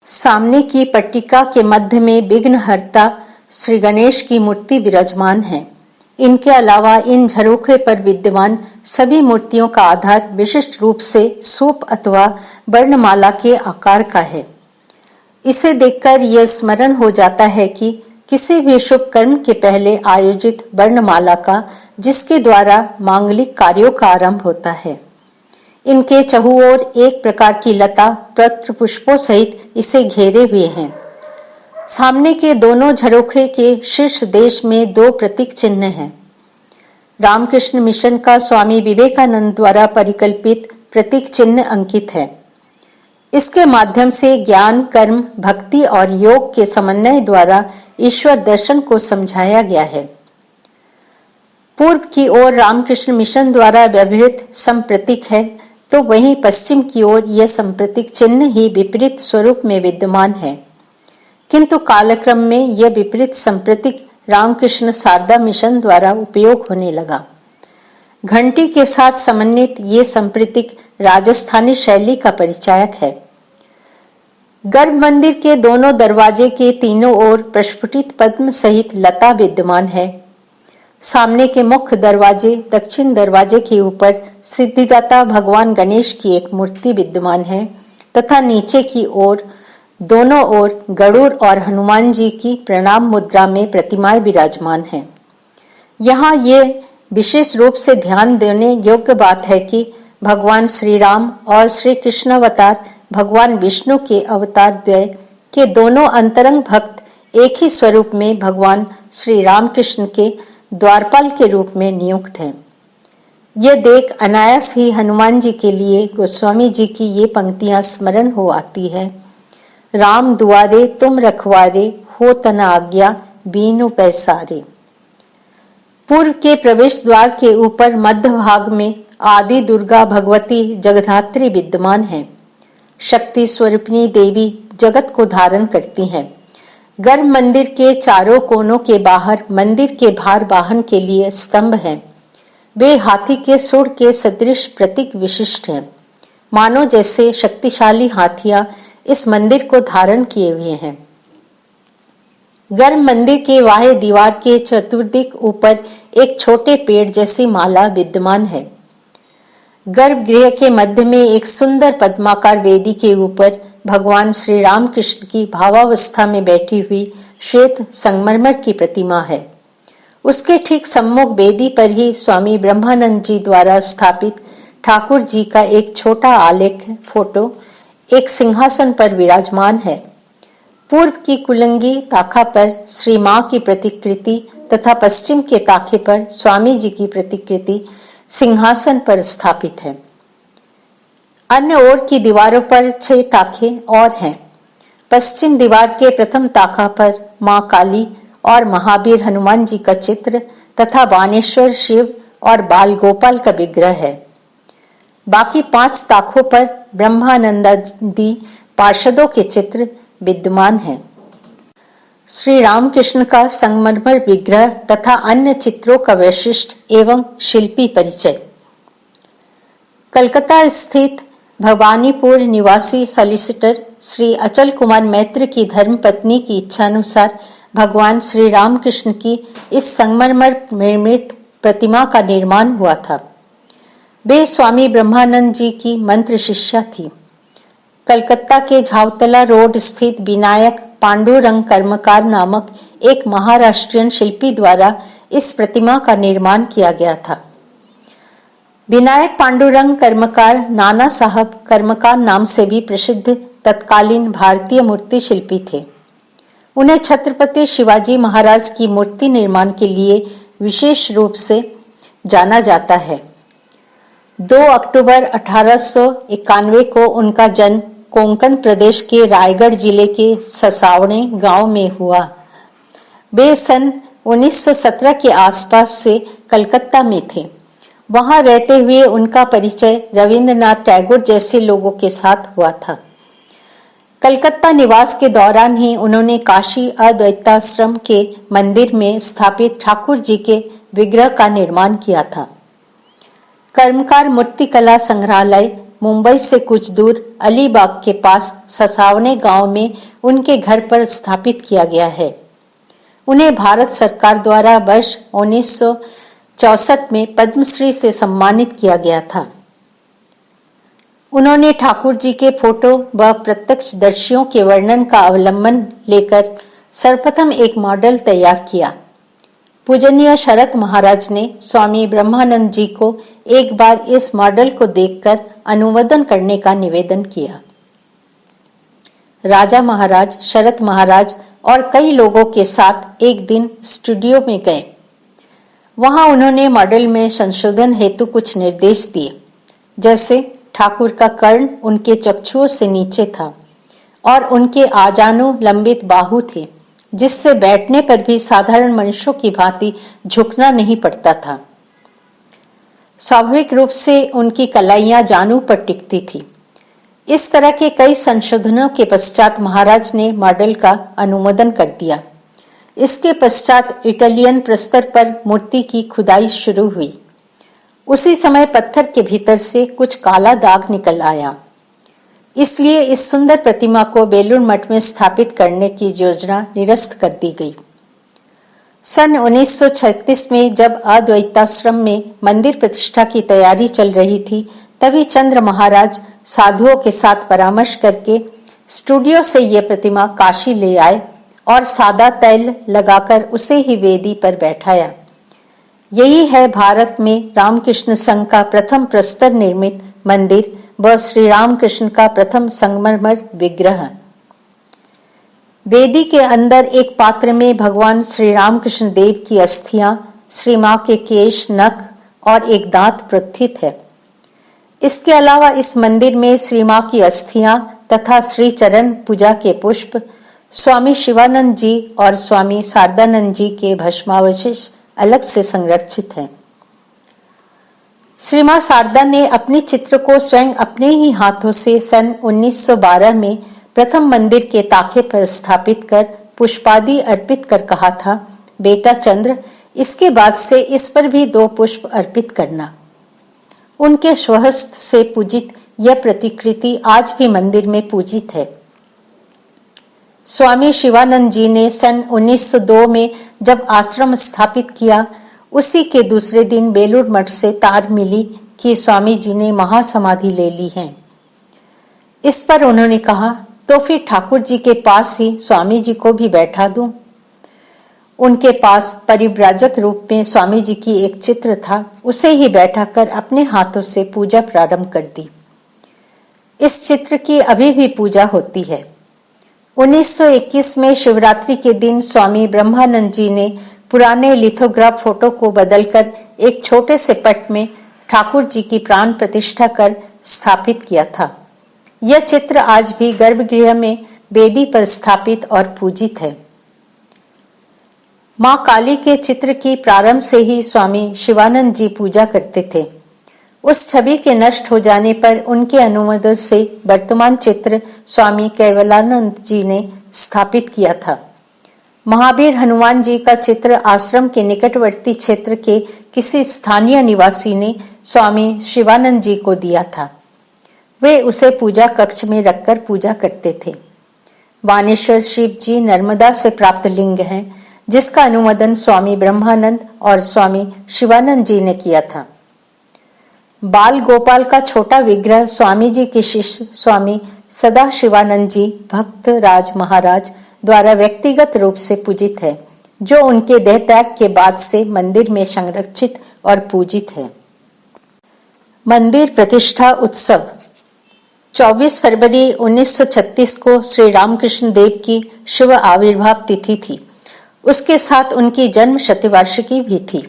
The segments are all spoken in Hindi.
सामने की पट्टिका के मध्य में विघ्नहर्ता श्री गणेश की मूर्ति विराजमान है। इनके अलावा इन झरोखे पर विद्यमान सभी मूर्तियों का आधार विशिष्ट रूप से सूप अथवा वर्णमाला के आकार का है। इसे देखकर यह स्मरण हो जाता है कि किसी भी शुभ कर्म के पहले आयोजित वर्णमाला का, जिसके द्वारा मांगलिक कार्यों का आरंभ होता है। इनके चहुओर एक प्रकार की लता पत्र पुष्पों सहित इसे घेरे हुए हैं। सामने के दोनों झरोखे के शीर्ष देश में दो प्रतीक चिन्ह हैं। रामकृष्ण मिशन का स्वामी विवेकानंद द्वारा परिकल्पित प्रतीक चिन्ह अंकित है। इसके माध्यम से ज्ञान, कर्म, भक्ति और योग के समन्वय द्वारा ईश्वर दर्शन को समझाया गया है। पूर्व की ओर रामकृष्ण मिशन द्वारा व्यवहृत संप्रतीक है, तो वहीं पश्चिम की ओर यह संप्रतीक चिन्ह ही विपरीत स्वरूप में विद्यमान है। किंतु कालक्रम में यह विपरीत संप्रतीक रामकृष्ण शारदा मिशन द्वारा उपयोग होने लगा। घंटी के साथ समन्वित ये संप्रतीक राजस्थानी शैली का परिचायक है। गर्भ मंदिर के दोनों दरवाजे के तीनों ओर प्रस्फुटित पद्म सहित लता विद्यमान है। सामने के मुख्य दरवाजे दक्षिण दरवाजे के ऊपर सिद्धिदाता भगवान गणेश की एक मूर्ति विद्यमान है तथा नीचे की ओर दोनों ओर गरुड़ और हनुमान जी की प्रणाम मुद्रा में प्रतिमाएं विराजमान हैं। यहाँ ये विशेष रूप से ध्यान देने योग्य बात है कि भगवान श्री राम और श्री कृष्ण अवतार भगवान विष्णु के अवतार द्वय के दोनों अंतरंग भक्त एक ही स्वरूप में भगवान श्री रामकृष्ण के द्वारपाल के रूप में नियुक्त हैं। यह देख अनायास ही हनुमान जी के लिए गोस्वामी जी की ये पंक्तियां स्मरण हो आती है। राम दुआरे तुम रखवारे, हो तना आज्ञा बीनु पैसारे। पूर्व के प्रवेश द्वार के ऊपर मध्य भाग में आदि दुर्गा भगवती जगधात्री विद्यमान है। शक्ति स्वरूपिणी देवी जगत को धारण करती हैं। गर्भ मंदिर के चारों कोनों के बाहर मंदिर के भार वाहन के लिए स्तंभ हैं। वे हाथी के सूंड के सदृश प्रतीक विशिष्ट हैं, मानो जैसे शक्तिशाली हाथियां इस मंदिर को धारण किए हुए हैं। गर्भ मंदिर के बाह्य दीवार के चतुर्दिक ऊपर एक छोटे पेड़ जैसी माला विद्यमान है। गर्भगृह के मध्य में एक सुंदर पद्माकार वेदी के ऊपर भगवान श्री रामकृष्ण की भावावस्था में बैठी हुई श्वेत संगमरमर की प्रतिमा है। उसके ठीक सम्मुख वेदी पर ही स्वामी ब्रह्मानंद जी द्वारा स्थापित ठाकुर जी का एक छोटा आलेख फोटो एक सिंहासन पर विराजमान है। पूर्व की कुलंगी ताखा पर श्री मां की प्रतिकृति तथा पश्चिम के ताखे पर स्वामी जी की प्रतिकृति सिंहासन पर स्थापित है। अन्य ओर की दीवारों पर 6 ताखे और हैं। पश्चिम दीवार के प्रथम ताखा पर मां काली और महावीर हनुमान जी का चित्र तथा बानेश्वर शिव और बाल गोपाल का विग्रह है। बाकी 5 ताखों पर ब्रह्मानंदादि पार्षदों के चित्र विद्यमान हैं। श्री रामकृष्ण का संगमरमर विग्रह तथा अन्य चित्रों का वैशिष्ट एवं शिल्पी परिचय। कलकत्ता स्थित भवानीपुर निवासी सॉलिसिटर श्री अचल कुमार मैत्र की धर्मपत्नी की इच्छानुसार भगवान श्री रामकृष्ण की इस संगमरमर निर्मित प्रतिमा का निर्माण हुआ था। वे स्वामी ब्रह्मानंद जी की मंत्र शिष्या थी। कलकत्ता के झावतला रोड स्थित विनायक पांडुरंग कर्मकार नामक एक महाराष्ट्रीयन शिल्पी द्वारा इस प्रतिमा का निर्माण किया गया था। विनायक पांडुरंग कर्मकार नाना साहब कर्मकार नाम से भी प्रसिद्ध तत्कालीन भारतीय मूर्ति शिल्पी थे। उन्हें छत्रपति शिवाजी महाराज की मूर्ति निर्माण के लिए विशेष रूप से जाना जाता है। 2 अक्टूबर 1891 को उनका जन्म कोंकण प्रदेश के रायगढ़ जिले के ससावणे गांव में हुआ। वे सन 1917 के आसपास से कलकत्ता में थे। वहां रहते हुए उनका परिचय रविंद्रनाथ टैगोर जैसे लोगों के साथ हुआ था। कलकत्ता निवास के दौरान ही उन्होंने काशी अद्वैताश्रम के मंदिर में स्थापित ठाकुर जी के विग्रह का निर्माण किया था। कर्मकार मूर्ति कला संग्रहालय मुंबई से कुछ दूर अलीबाग के पास ससावने गांव में उनके घर पर स्थापित किया गया है। उन्हें भारत सरकार द्वारा वर्ष 1964 में पद्मश्री से सम्मानित किया गया था। उन्होंने ठाकुर जी के फोटो व प्रत्यक्षदर्शियों के वर्णन का अवलंबन लेकर सर्वप्रथम एक मॉडल तैयार किया। पूजनीय शरत महाराज ने स्वामी ब्रह्मानंद जी को एक बार इस मॉडल को देखकर अनुमोदन करने का निवेदन किया। राजा महाराज, शरत महाराज और कई लोगों के साथ एक दिन स्टूडियो में गए। वहां उन्होंने मॉडल में संशोधन हेतु कुछ निर्देश दिए, जैसे ठाकुर का कर्ण उनके चक्षुओं से नीचे था और उनके आजानु लंबित बाहु थे, जिससे बैठने पर भी साधारण मनुष्यों की भांति झुकना नहीं पड़ता था। स्वाभाविक रूप से उनकी कलाइयां जानू पर टिकती थी। इस तरह के कई संशोधनों के पश्चात महाराज ने मॉडल का अनुमोदन कर दिया। इसके पश्चात इटालियन प्रस्तर पर मूर्ति की खुदाई शुरू हुई। उसी समय पत्थर के भीतर से कुछ काला दाग निकल आया, इसलिए इस सुंदर प्रतिमा को बेलूर मठ में स्थापित करने की योजना निरस्त कर दी गई। सन 1936 में जब अद्वैताश्रम में मंदिर प्रतिष्ठा की तैयारी चल रही थी, तभी चंद्र महाराज साधुओं के साथ परामर्श करके स्टूडियो से ये प्रतिमा काशी ले आए और सादा तैल लगाकर उसे ही वेदी पर बैठाया। यही है भारत में रामकृष्ण संघ का प्रथम प्रस्तर निर्मित मंदिर व श्री रामकृष्ण का प्रथम संगमरमर विग्रह। वेदी के अंदर एक पात्र में भगवान श्री रामकृष्ण देव की अस्थियां, श्री मां के केश, नख और एक दांत प्रथित है। इसके अलावा इस मंदिर में श्री मां की अस्थियां तथा श्री चरण पूजा के पुष्प, स्वामी शिवानंद जी और स्वामी शारदानंद जी के भस्मावशेष अलग से संरक्षित हैं। श्री मां शारदा ने अपने चित्र को स्वयं अपने ही हाथों से सन 1912 में प्रथम मंदिर के ताखे पर स्थापित कर पुष्पादि अर्पित कर कहा था, बेटा चंद्र, इसके बाद से इस पर भी 2 पुष्प अर्पित करना। उनके स्वहस्त से पूजित यह प्रतिकृति आज भी मंदिर में पूजित है। स्वामी शिवानंद जी ने सन 1902 में जब आश्रम स्थापित किया, उसी के दूसरे दिन बेलूर मठ से तार मिली कि स्वामी जी ने महासमाधि ले ली है। इस पर उन्होंने कहा, तो फिर ठाकुर जी के पास ही स्वामी जी को भी बैठा दूं। उनके पास परिव्राजक रूप में स्वामी जी की एक चित्र था, उसे ही बैठाकर अपने हाथों से पूजा प्रारंभ कर दी। इस चित्र की अभी भी पूजा होती है। 1921 में शिवरात्रि के दिन स्वामी ब्रह्मानंद जी ने पुराने लिथोग्राफ फोटो को बदलकर एक छोटे से पट में ठाकुर जी की प्राण प्रतिष्ठा कर स्थापित किया था। यह चित्र आज भी गर्भगृह में वेदी पर स्थापित और पूजित है। मां काली के चित्र की प्रारंभ से ही स्वामी शिवानंद जी पूजा करते थे। उस छवि के नष्ट हो जाने पर उनके अनुमोदन से वर्तमान चित्र स्वामी केवलानंद जी ने स्थापित किया था। महावीर हनुमान जी का चित्र आश्रम के निकटवर्ती क्षेत्र के किसी स्थानीय निवासी ने स्वामी शिवानंद जी को दिया था। वे उसे पूजा कक्ष में रखकर पूजा करते थे। बानेश्वर शिव जी नर्मदा से प्राप्त लिंग हैं, जिसका अनुमोदन स्वामी ब्रह्मानंद और स्वामी शिवानंद जी ने किया था। बाल गोपाल का छोटा विग्रह स्वामी जी के शिष्य स्वामी सदा शिवानंद जी भक्त राज महाराज द्वारा व्यक्तिगत रूप से पूजित है, जो उनके देहत्याग के बाद से मंदिर में संरक्षित और पूजित है। मंदिर प्रतिष्ठा उत्सव 24 फरवरी 1936 को श्री रामकृष्ण देव की शिव आविर्भाव तिथि थी। उसके साथ उनकी जन्म शतवार्षिकी भी थी।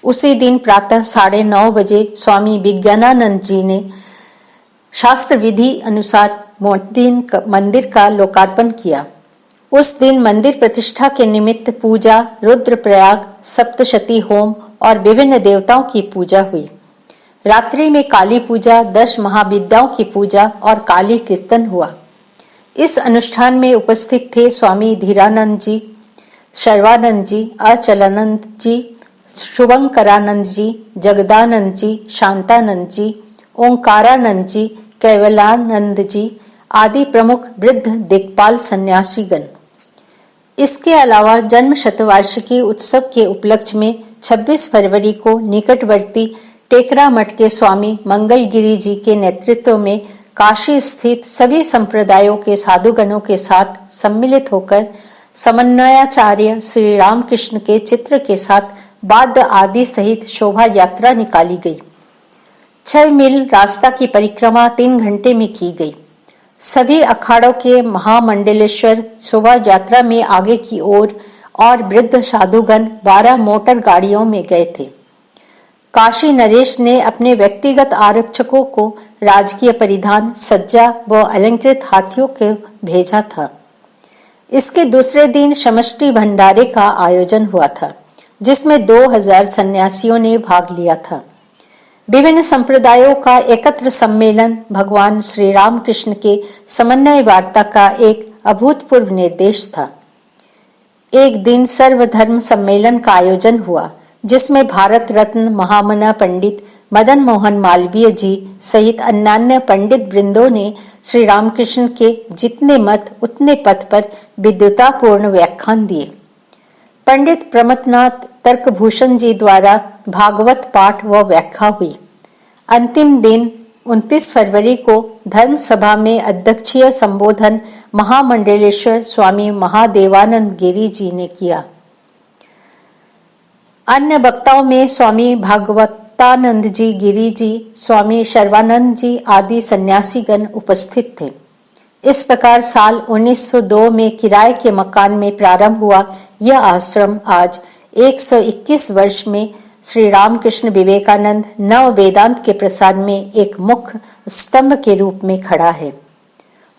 उसी दिन प्रातः 9:30 बजे स्वामी विज्ञानानंद जी ने शास्त्र विधि अनुसार मंदिर का लोकार्पण किया। उस दिन मंदिर प्रतिष्ठा के निमित्त पूजा, रुद्रप्रयाग, सप्तशती होम और विभिन्न देवताओं की पूजा हुई। रात्रि में काली पूजा, 10 महाविद्याओं की पूजा और काली कीर्तन हुआ। इस अनुष्ठान में उपस्थित थे स्वामी धीरानंद जी, शर्वानंद जी, अचलानंद जी, शुभंकरानंद जी, जगदानंद जी, शांतानंद जी, ओंकारानंद जी, केवलानंद जी आदि प्रमुख वृद्ध दिक्पाल सन्यासीगण। इसके अलावा जन्म शतवार्षिकी उत्सव के उपलक्ष्य में 26 फरवरी को निकटवर्ती टेकरा मठ के स्वामी मंगलगिरी जी के नेतृत्व में काशी स्थित सभी संप्रदायों के साधुगणों के साथ सम्मिलित होकर समन्वयाचार्य श्री रामकृष्ण के चित्र के साथ वाद्य आदि सहित शोभा यात्रा निकाली गई। 6 मील रास्ता की परिक्रमा 3 घंटे में की गई। सभी अखाड़ों के महामंडलेश्वर शोभा यात्रा में आगे की ओर और वृद्ध साधुगण 12 मोटर गाड़ियों में गए थे। काशी नरेश ने अपने व्यक्तिगत आरक्षकों को राजकीय परिधान, सज्जा व अलंकृत हाथियों को भेजा था। इसके दूसरे दिन समष्टि भंडारे का आयोजन हुआ था, जिसमें 2000 सन्यासियों ने भाग लिया था। विभिन्न संप्रदायों का एकत्र सम्मेलन भगवान श्री रामकृष्ण के समन्वय वार्ता का एक अभूतपूर्व निर्देश था। एक दिन सर्वधर्म सम्मेलन का आयोजन हुआ, जिसमें भारत रत्न महामना पंडित मदन मोहन मालवीय जी सहित अन्यान्य पंडित वृंदों ने श्री रामकृष्ण के जितने मत उतने पथ पर विद्वतापूर्ण व्याख्यान दिए। पंडित प्रमथनाथ तर्कभूषण जी द्वारा भागवत पाठ व व्याख्या हुई। अंतिम दिन 29 फरवरी को धर्म सभा में अध्यक्षीय संबोधन महामंडलेश्वर स्वामी महादेवानंद गिरी जी ने किया। अन्य वक्ताओं में स्वामी भागवतानंद जी गिरी जी, स्वामी शर्वानंद जी आदि सन्यासीगण उपस्थित थे। इस प्रकार साल 1902 में किराए के मकान में प्रारंभ हुआ यह आश्रम आज 121 वर्ष में श्री रामकृष्ण विवेकानंद नव वेदांत के प्रसार में एक मुख्य स्तंभ के रूप में खड़ा है।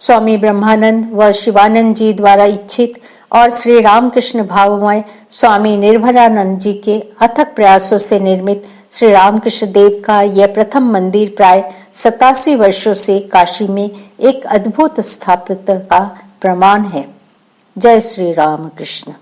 स्वामी ब्रह्मानंद व शिवानंद जी द्वारा इच्छित और श्री रामकृष्ण भावमय स्वामी निर्भरानंद जी के अथक प्रयासों से निर्मित श्री रामकृष्ण देव का यह प्रथम मंदिर प्राय 87 वर्षों से काशी में एक अद्भुत स्थापत्य का प्रमाण है। जय श्री रामकृष्ण।